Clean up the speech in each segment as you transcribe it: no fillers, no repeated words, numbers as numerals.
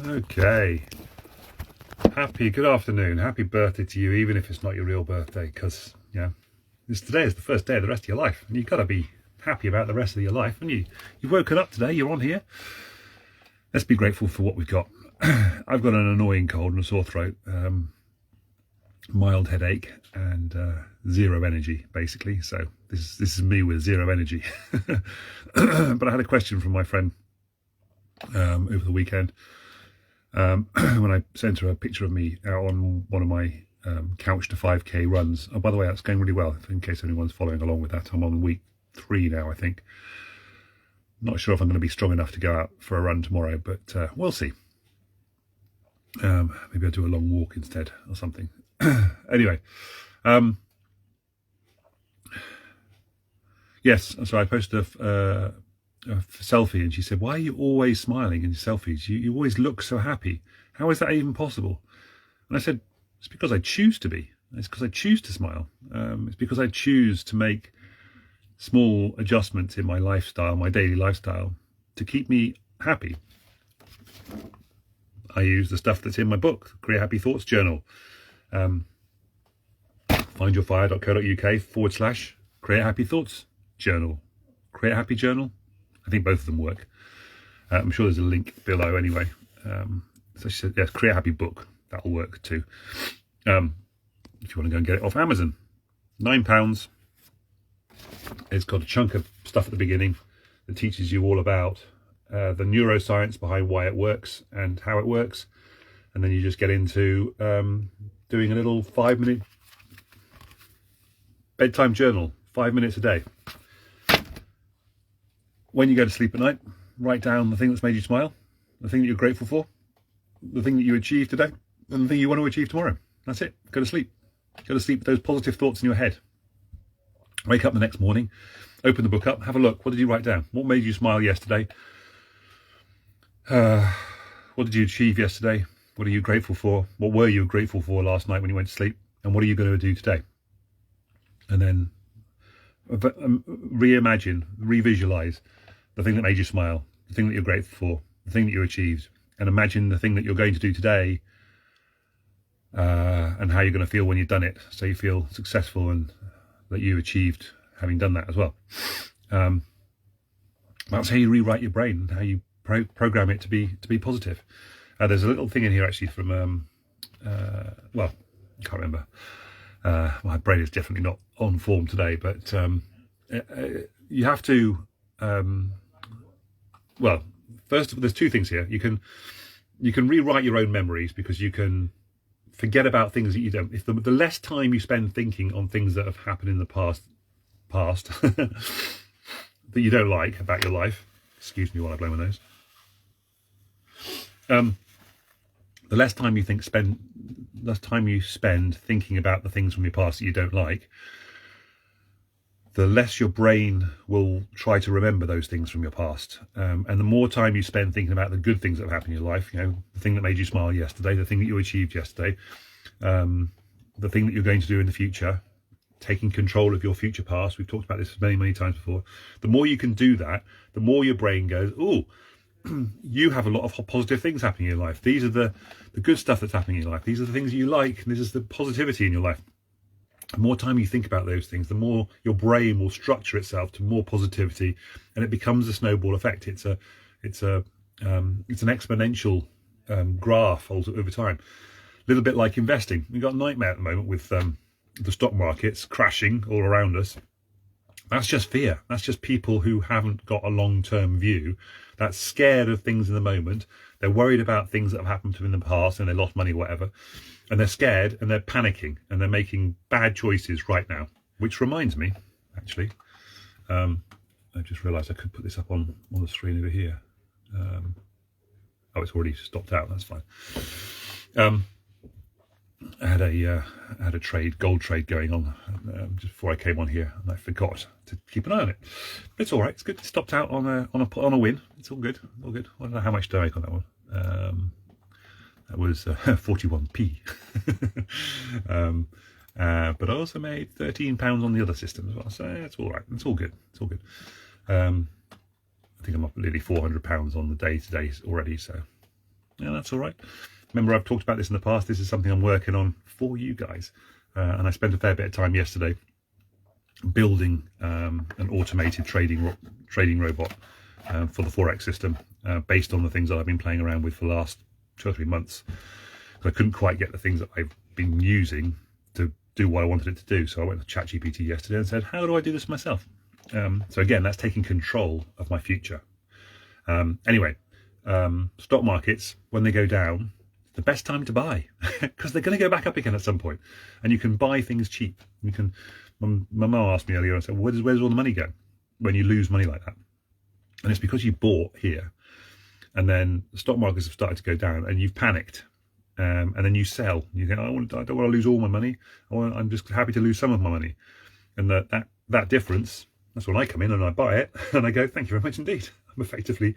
Okay, good afternoon, happy birthday to you, even if it's not your real birthday, because today is the first day of the rest of your life, and you've got to be happy about the rest of your life. And you've woken up today, you're on here. Let's be grateful for what we've got. I've got an annoying cold and a sore throat, mild headache, and zero energy, basically. So this is me with zero energy. But I had a question from my friend over the weekend. When I sent her a picture of me out on one of my couch to 5k runs. Oh, by the way, that's going really well, in case anyone's following along with that. I'm on week 3 now, I think. Not sure if I'm going to be strong enough to go out for a run tomorrow, but we'll see. Maybe I'll do a long walk instead or something. Anyway, yes, so I posted a selfie, and she said, "Why are you always smiling in your selfies? You always look so happy. How is that even possible?" And I said, "It's because I choose to be. It's because I choose to smile. It's because I choose to make small adjustments in my lifestyle, my daily lifestyle, to keep me happy." I use the stuff that's in my book, Create Happy Thoughts Journal. findyourfire.co.uk/Create Happy Thoughts Journal. Create a Happy Journal. I think both of them work. I'm sure there's a link below anyway. So she said, yes, Create a Happy Book. That'll work too. If you want to go and get it off Amazon. £9. It's got a chunk of stuff at the beginning that teaches you all about the neuroscience behind why it works and how it works. And then you just get into doing a little 5-minute bedtime journal, 5 minutes a day. When you go to sleep at night, write down the thing that's made you smile, the thing that you're grateful for, the thing that you achieved today, and the thing you want to achieve tomorrow. That's it. Go to sleep. Go to sleep with those positive thoughts in your head. Wake up the next morning, open the book up, have a look. What did you write down? What made you smile yesterday? What did you achieve yesterday? What are you grateful for? What were you grateful for last night when you went to sleep? And what are you going to do today? And then reimagine, revisualize the thing that made you smile, the thing that you're grateful for, the thing that you achieved, and imagine the thing that you're going to do today, and how you're going to feel when you've done it, so you feel successful and that you achieved having done that as well. That's how you rewrite your brain, how you program it to be positive. There's a little thing in here actually from well, I can't remember. My brain is definitely not on form today, but you have to well, first, there's 2 things here. You can rewrite your own memories, because you can forget about things that you don't. If the less time you spend thinking on things that have happened in the past that you don't like about your life, excuse me while I blow my nose. The less time you spend thinking about the things from your past that you don't like, the less your brain will try to remember those things from your past. And the more time you spend thinking about the good things that have happened in your life, the thing that made you smile yesterday, the thing that you achieved yesterday, the thing that you're going to do in the future, taking control of your future past. We've talked about this many, many times before. The more you can do that, the more your brain goes, oh, you have a lot of positive things happening in your life. These are the good stuff that's happening in your life. These are the things you like, and this is the positivity in your life. The more time you think about those things, the more your brain will structure itself to more positivity, and it becomes a snowball effect. It's an exponential graph over time. A little bit like investing. We've got a nightmare at the moment with the stock markets crashing all around us. That's just fear. That's just people who haven't got a long-term view. That's scared of things in the moment. They're worried about things that have happened to them in the past, and they lost money, whatever. And they're scared, and they're panicking, and they're making bad choices right now. Which reminds me, actually, I just realised I could put this up on the screen over here. Oh, it's already stopped out. That's fine. I had a gold trade going on just before I came on here, and I forgot to keep an eye on it. But it's all right. It's good. It stopped out on a win. It's all good. All good. I don't know how much did I make on that one. That was 41p. But I also made £13 on the other system as well. So it's all right. It's all good. It's all good. I think I'm up nearly £400 on the day today already. So Yeah, that's all right. Remember, I've talked about this in the past. This is something I'm working on for you guys. And I spent a fair bit of time yesterday building an automated trading robot for the Forex system based on the things that I've been playing around with for the last 2 or 3 months. I couldn't quite get the things that I've been using to do what I wanted it to do. So I went to ChatGPT yesterday and said, how do I do this myself? So again, that's taking control of my future. Anyway, stock markets, when they go down, the best time to buy because they're going to go back up again at some point, and you can buy things cheap. You can. My mum asked me earlier, I said, where's all the money go when you lose money like that? And it's because you bought here, and then the stock markets have started to go down, and you've panicked, and then you sell. You go, I don't want to lose all my money. I'm just happy to lose some of my money, and that difference. That's when I come in and I buy it, and I go, thank you very much indeed. I'm effectively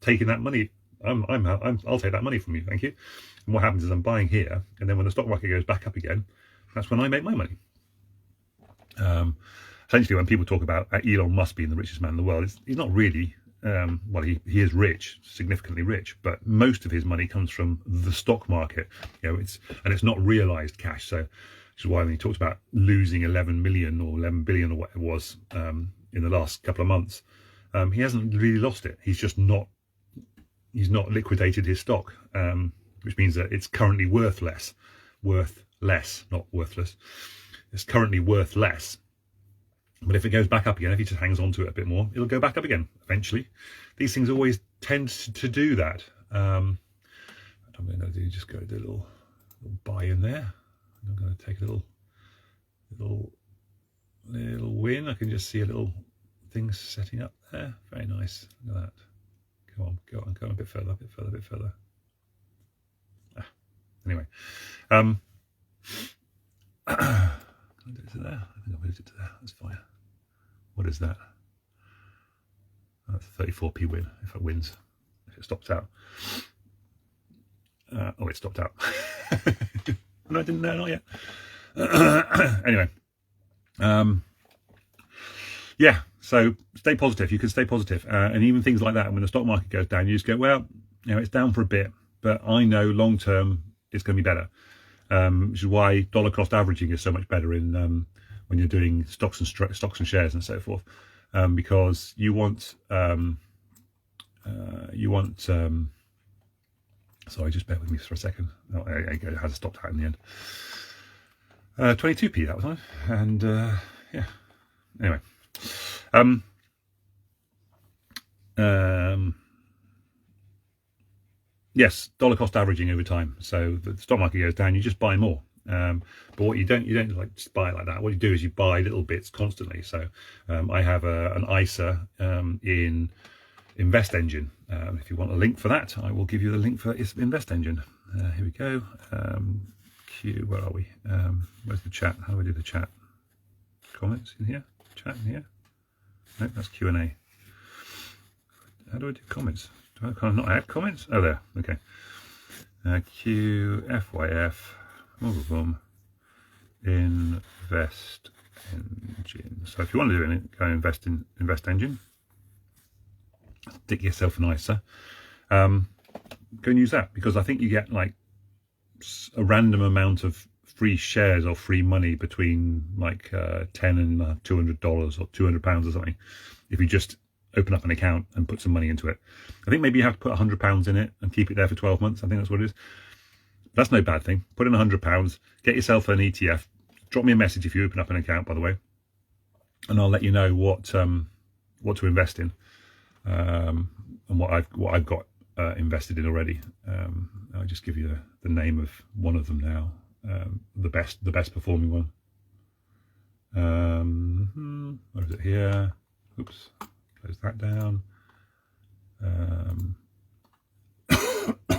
taking that money. I'll take that money from you, thank you. And what happens is I'm buying here, and then when the stock market goes back up again, that's when I make my money. Essentially, when people talk about Elon Musk being the richest man in the world, he's not really. Well, he is rich, significantly rich, but most of his money comes from the stock market. It's not realized cash. So, which is why when he talks about losing 11 million or 11 billion or what it was in the last couple of months, he hasn't really lost it. He's not liquidated his stock, which means that it's currently worth less, not worthless. It's currently worth less. But if it goes back up again, if he just hangs on to it a bit more, it'll go back up again eventually. These things always tend to do that. I'm going to do just go do a little buy in there. I'm going to take a little win. I can just see a little thing setting up there. Very nice. Look at that. Go on, a bit further. Anyway, I do it to there. I think I moved it to there. That's fine. What is that? That's a 34p win if it wins. If it stops out. Oh, it stopped out. No, I didn't know, not yet. Anyway. Yeah, so stay positive. You can stay positive. And even things like that, when the stock market goes down, you just go, well, it's down for a bit, but I know long term it's going to be better. Which is why dollar cost averaging is so much better in when you're doing stocks and shares and so forth, because you want sorry, just bear with me for a second. Oh, it has stopped out in the end. 22p that was on, and yeah. Anyway, yes, dollar cost averaging over time. So the stock market goes down, you just buy more. But what you don't like just buy it like that. What you do is you buy little bits constantly. So I have an ISA in Invest Engine. If you want a link for that, I will give you the link for Invest Engine. Here we go. Where are we? Where's the chat? How do I do the chat? Comments in here? Chat in here? No, that's Q&A. How do I do comments? Do I kind of not add comments? Oh, there. Okay. QFYF. Boom. Invest Engine. So if you want to do it, go invest in Invest Engine. Stick yourself an ISA. Go and use that, because I think you get like a random amount of free shares or free money between like $10 and $200 or £200 or something, if you just open up an account and put some money into it. I think maybe you have to put £100 in it and keep it there for 12 months. I think that's what it is. That's no bad thing. Put in £100, get yourself an ETF. Drop me a message if you open up an account, by the way, and I'll let you know what to invest in, and what I've got invested in already. I'll just give you the name of one of them now. The best performing one. Where is it here? Oops, close that down.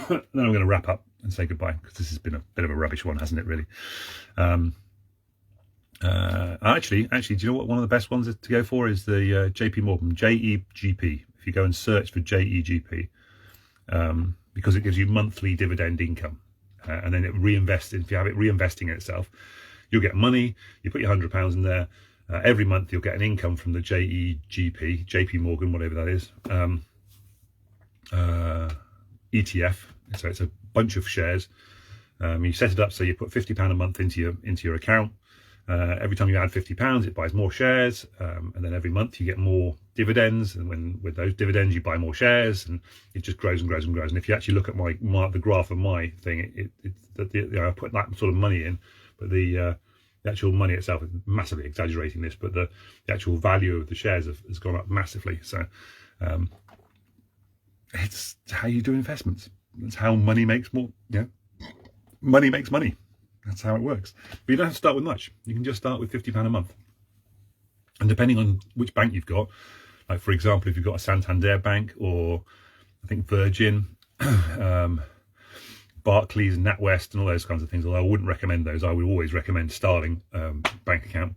Then I'm going to wrap up and say goodbye, because this has been a bit of a rubbish one, hasn't it, really? Actually, do you know what one of the best ones to go for is the JP Morgan, JEGP. If you go and search for JEGP, because it gives you monthly dividend income, and then it reinvests. If you have it reinvesting in itself, you'll get money. You put your £100 in there. Every month you'll get an income from the JEGP, JP Morgan, whatever that is, ETF. So it's a bunch of shares. You set it up so you put £50 a month into your account. Every time you add £50, it buys more shares, and then every month you get more dividends. And with those dividends, you buy more shares, and it just grows and grows and grows. And if you actually look at the graph of my thing, I put that sort of money in, but the actual money itself is massively exaggerating this, but the actual value of the shares has gone up massively. So it's how you do investments. It's how money makes more. Money makes money. That's how it works. But you don't have to start with much. You can just start with £50 a month. And depending on which bank you've got, like for example, if you've got a Santander bank, or I think Virgin, Barclays, NatWest, and all those kinds of things, although I wouldn't recommend those. I would always recommend Starling bank account.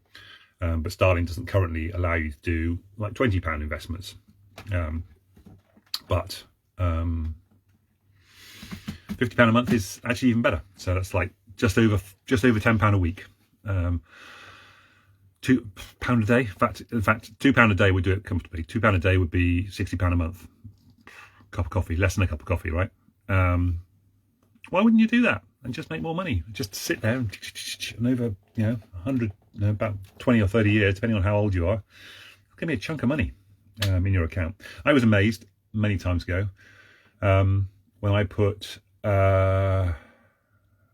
But Starling doesn't currently allow you to do like £20 investments. But £50 a month is actually even better. So that's like just over £10 a week. £2 a day. In fact, £2 a day would do it comfortably. £2 a day would be £60 a month. Cup of coffee, less than a cup of coffee, right? Why wouldn't you do that and just make more money? Just sit there and over 100, about 20 or 30 years, depending on how old you are, it's gonna be a chunk of money in your account. I was amazed many times ago when I put.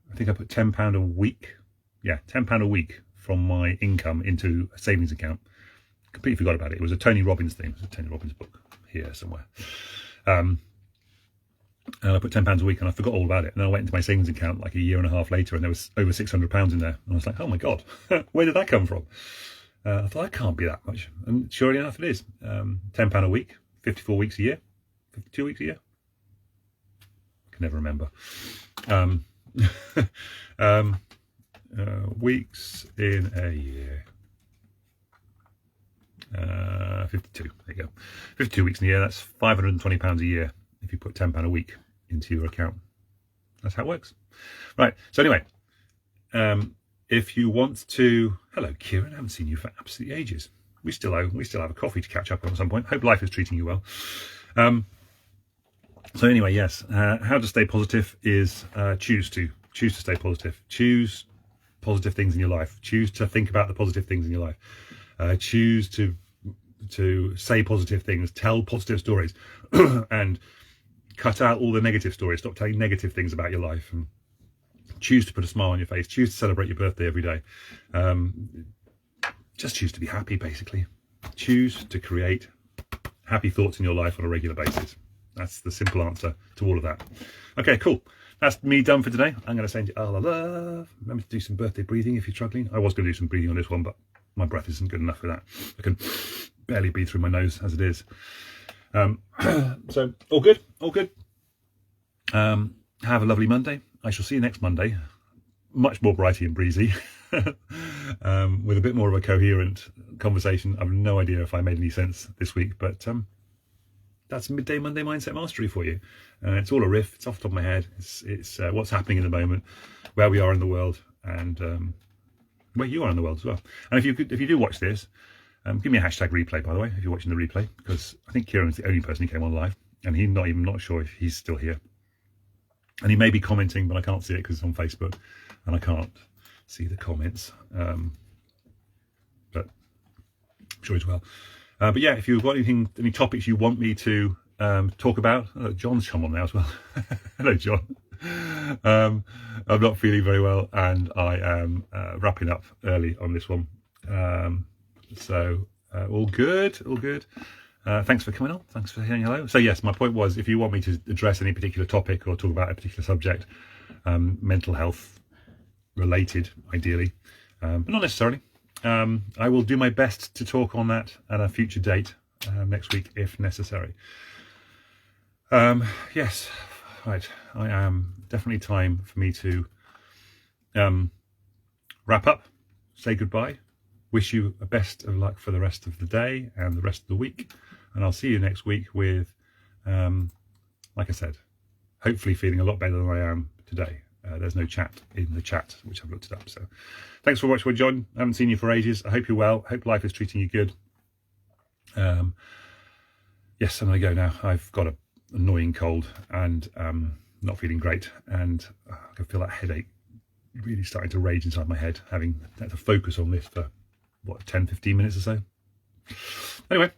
I think I put £10 a week. Yeah, £10 a week from my income into a savings account. Completely forgot about it. It was a Tony Robbins thing. It's a Tony Robbins book here somewhere. And I put £10 a week, and I forgot all about it. And then I went into my savings account like a year and a half later, and there was over £600 in there. And I was like, oh my God, where did that come from? I thought, that can't be that much. And sure enough, it is. £10 a week, 54 weeks a year, 52 weeks a year. I can never remember. Weeks in a year. 52. There you go. 52 weeks in a year. That's £520 a year if you put £10 a week into your account. That's how it works. Right. So anyway, if you want to, hello Kieran, I haven't seen you for absolutely ages. We still have a coffee to catch up on at some point. Hope life is treating you well. So anyway, yes, how to stay positive is choose to stay positive. Choose positive things in your life. Choose to think about the positive things in your life. Choose to say positive things. Tell positive stories, and cut out all the negative stories. Stop telling negative things about your life. And choose to put a smile on your face. Choose to celebrate your birthday every day. Just choose to be happy, basically. Choose to create happy thoughts in your life on a regular basis. That's the simple answer to all of that. Okay, cool. That's me done for today. I'm going to send you all the love. Remember to do some birthday breathing if you're struggling. I was going to do some breathing on this one, but my breath isn't good enough for that. I can barely breathe through my nose as it is. So all good, all good. Have a lovely Monday. I shall see you next Monday. Much more brighty and breezy. With a bit more of a coherent conversation. I have no idea if I made any sense this week, but that's Midday Monday Mindset Mastery for you. It's all a riff. It's off the top of my head. It's what's happening in the moment, where we are in the world, and where you are in the world as well. And if you do watch this, give me a hashtag replay, by the way, if you're watching the replay, because I think Kieran's the only person who came on live, and he's not sure if he's still here. And he may be commenting, but I can't see it because it's on Facebook, and I can't see the comments. But I'm sure he's well. But yeah, if you've got any topics you want me to talk about, John's come on now as well. Hello, John. I'm not feeling very well, and I am wrapping up early on this one. So all good, all good. Thanks for coming on. Thanks for saying hello. So yes, my point was, if you want me to address any particular topic or talk about a particular subject, mental health related, ideally, but not necessarily. I will do my best to talk on that at a future date next week if necessary. Yes, right. I am definitely time for me to wrap up, say goodbye, wish you the best of luck for the rest of the day and the rest of the week. And I'll see you next week with, like I said, hopefully feeling a lot better than I am today. There's no chat in the chat, which I've looked it up. So thanks for watching, John. I haven't seen you for ages. I hope you're well. Hope life is treating you good. Yes, I'm going to go now. I've got a annoying cold and not feeling great, and I can feel that headache really starting to rage inside my head, having had to focus on this for what, 10-15 minutes or so. Anyway,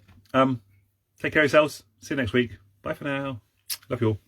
take care of yourselves. See you next week. Bye for now. Love you all.